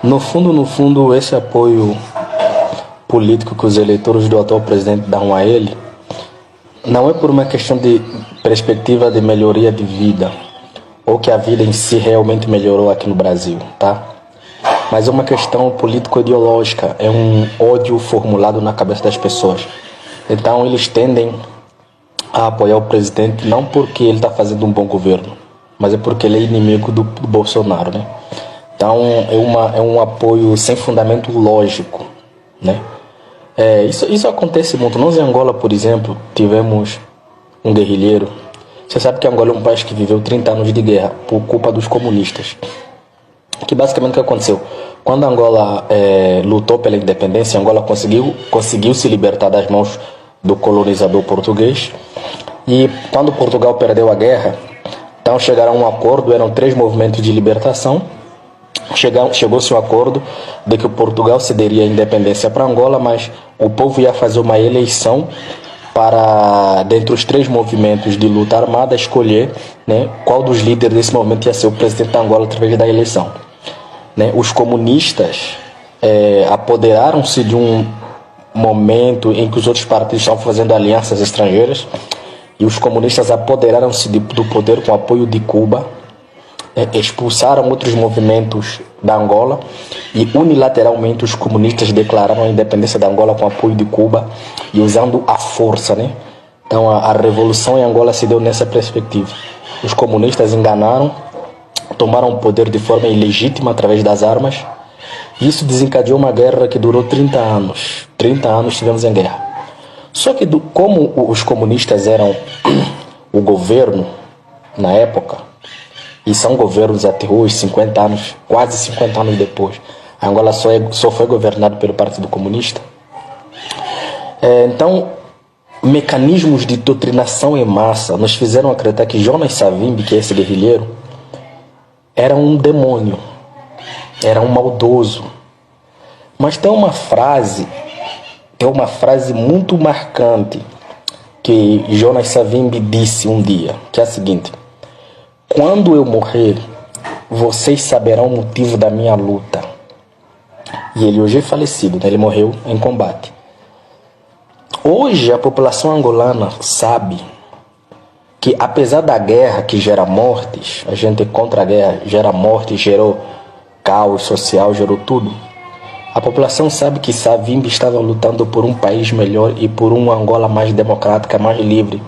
No fundo, esse apoio político que os eleitores do atual presidente dão a ele não é por uma questão de perspectiva de melhoria de vida ou que a vida em si realmente melhorou aqui no Brasil, tá? Mas é uma questão político-ideológica, é um ódio formulado na cabeça das pessoas. Então eles tendem a apoiar o presidente não porque ele está fazendo um bom governo, mas é porque ele é inimigo do Bolsonaro, né? Então é um apoio sem fundamento lógico, né? Isso acontece muito. Nós em Angola, por exemplo, tivemos um guerrilheiro. Você sabe que Angola é um país que viveu 30 anos de guerra por culpa dos comunistas. Que basicamente o que aconteceu? Quando Angola lutou pela independência, Angola conseguiu se libertar das mãos do colonizador português. E quando Portugal perdeu a guerra, então chegaram a um acordo, eram 3 movimentos de libertação. Chegou-se a um acordo de que Portugal cederia a independência para Angola, mas o povo ia fazer uma eleição para, dentre os 3 movimentos de luta armada, escolher, né, qual dos líderes desse movimento ia ser o presidente da Angola através da eleição. Né? Os comunistas apoderaram-se de um momento em que os outros partidos estavam fazendo alianças estrangeiras, e os comunistas apoderaram-se do poder com apoio de Cuba, expulsaram outros movimentos da Angola e unilateralmente os comunistas declararam a independência da Angola com apoio de Cuba e usando a força, né? Então a revolução em Angola se deu nessa perspectiva. Os comunistas enganaram, tomaram o poder de forma ilegítima através das armas. Isso desencadeou uma guerra que durou 30 anos. 30 anos tivemos em guerra. Só que como os comunistas eram o governo na época, e são governos até hoje, 50 anos, quase 50 anos depois, a Angola só foi governada pelo Partido Comunista. Então, mecanismos de doutrinação em massa nos fizeram acreditar que Jonas Savimbi, que é esse guerrilheiro, era um demônio, era um maldoso. Mas tem uma frase muito marcante que Jonas Savimbi disse um dia, que é a seguinte: quando eu morrer, vocês saberão o motivo da minha luta. E ele hoje é falecido, né? Ele morreu em combate. Hoje a população angolana sabe que apesar da guerra que gera mortes, a gente contra a guerra gera morte, gerou caos social, gerou tudo. A população sabe que Savimbi estava lutando por um país melhor e por uma Angola mais democrática, mais livre,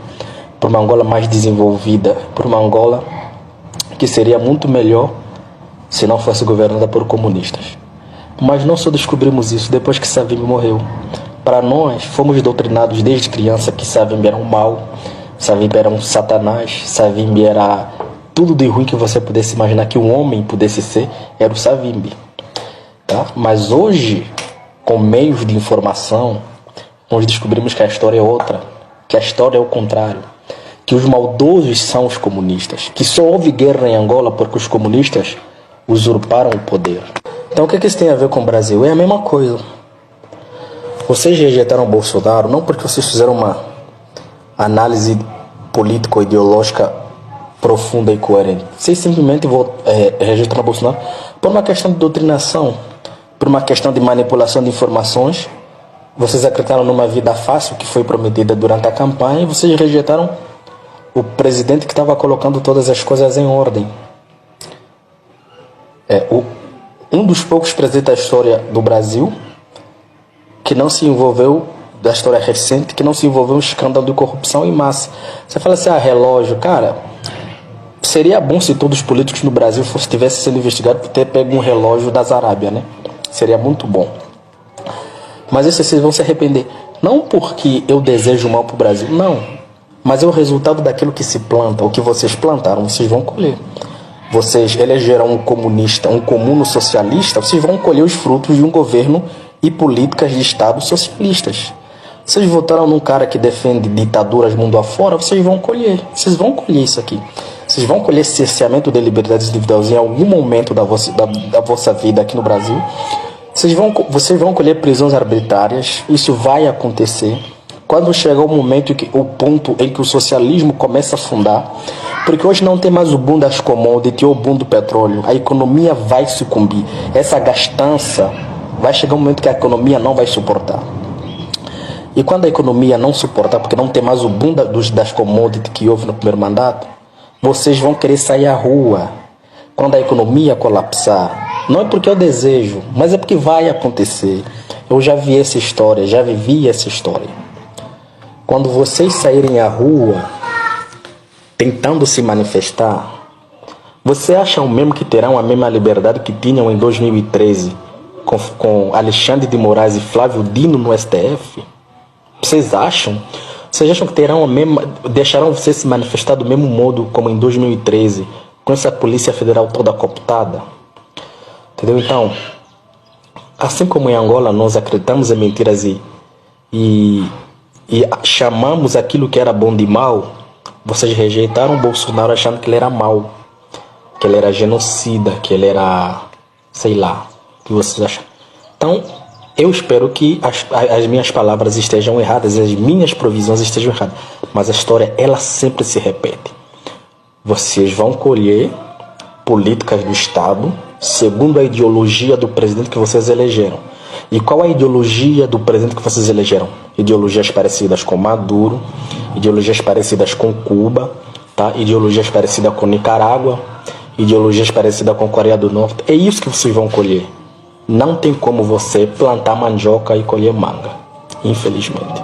por uma Angola mais desenvolvida, por uma Angola que seria muito melhor se não fosse governada por comunistas. Mas não só descobrimos isso depois que Savimbi morreu. Para nós, fomos doutrinados desde criança que Savimbi era um mal, Savimbi era um satanás, Savimbi era tudo de ruim que você pudesse imaginar que um homem pudesse ser, era o Savimbi. Tá? Mas hoje, com meios de informação, nós descobrimos que a história é outra, que a história é o contrário, que os maldosos são os comunistas, que só houve guerra em Angola porque os comunistas usurparam o poder. Então o que isso tem a ver com o Brasil? É a mesma coisa. Vocês rejeitaram o Bolsonaro não porque vocês fizeram uma análise político-ideológica profunda e coerente. Vocês simplesmente rejeitaram o Bolsonaro por uma questão de doutrinação, por uma questão de manipulação de informações. Vocês acreditaram numa vida fácil que foi prometida durante a campanha e vocês rejeitaram o presidente que estava colocando todas as coisas em ordem. Um dos poucos presidentes da história do Brasil que não se envolveu, da história recente, que não se envolveu em um escândalo de corrupção em massa. Você fala assim, relógio, cara, seria bom se todos os políticos no Brasil tivessem sendo investigados por ter pego um relógio das Arábia, né? Seria muito bom. Mas isso vocês vão se arrepender. Não porque eu desejo mal para o Brasil, não. Mas é o resultado daquilo que se planta, o que vocês plantaram, vocês vão colher. Vocês elegeram um comunista, um comuno socialista, vocês vão colher os frutos de um governo e políticas de Estado socialistas. Vocês votaram num cara que defende ditaduras mundo afora, vocês vão colher isso aqui. Vocês vão colher cerceamento de liberdades individuais em algum momento da vossa vida aqui no Brasil. Vocês vão colher prisões arbitrárias, isso vai acontecer. Quando chegar o ponto em que o socialismo começa a afundar, Porque hoje não tem mais o boom das commodities ou o boom do petróleo. A economia vai sucumbir. Essa gastança vai chegar um momento que a economia não vai suportar. E quando a economia não suportar, porque não tem mais o boom das commodities que houve no primeiro mandato, vocês vão querer sair à rua. Quando a economia colapsar, não é porque eu desejo, mas é porque vai acontecer. Eu já vi essa história, já vivi essa história. Quando vocês saírem à rua, tentando se manifestar, você acham mesmo que terão a mesma liberdade que tinham em 2013 com Alexandre de Moraes e Flávio Dino no STF? Vocês acham? Vocês acham que terão a mesma, deixarão você se manifestar do mesmo modo como em 2013, com essa Polícia Federal toda cooptada? Entendeu? Então, assim como em Angola nós acreditamos em mentiras e chamamos aquilo que era bom de mal, vocês rejeitaram o Bolsonaro achando que ele era mau, que ele era genocida, que ele era, sei lá, o que vocês acham. Então, eu espero que as minhas palavras estejam erradas, as minhas provisões estejam erradas, mas a história, ela sempre se repete. Vocês vão colher políticas do Estado segundo a ideologia do presidente que vocês elegeram. E qual a ideologia do presidente que vocês elegeram? Ideologias parecidas com Maduro, ideologias parecidas com Cuba, tá? Ideologias parecidas com Nicarágua, ideologias parecidas com Coreia do Norte. É isso que vocês vão colher. Não tem como você plantar mandioca e colher manga, infelizmente.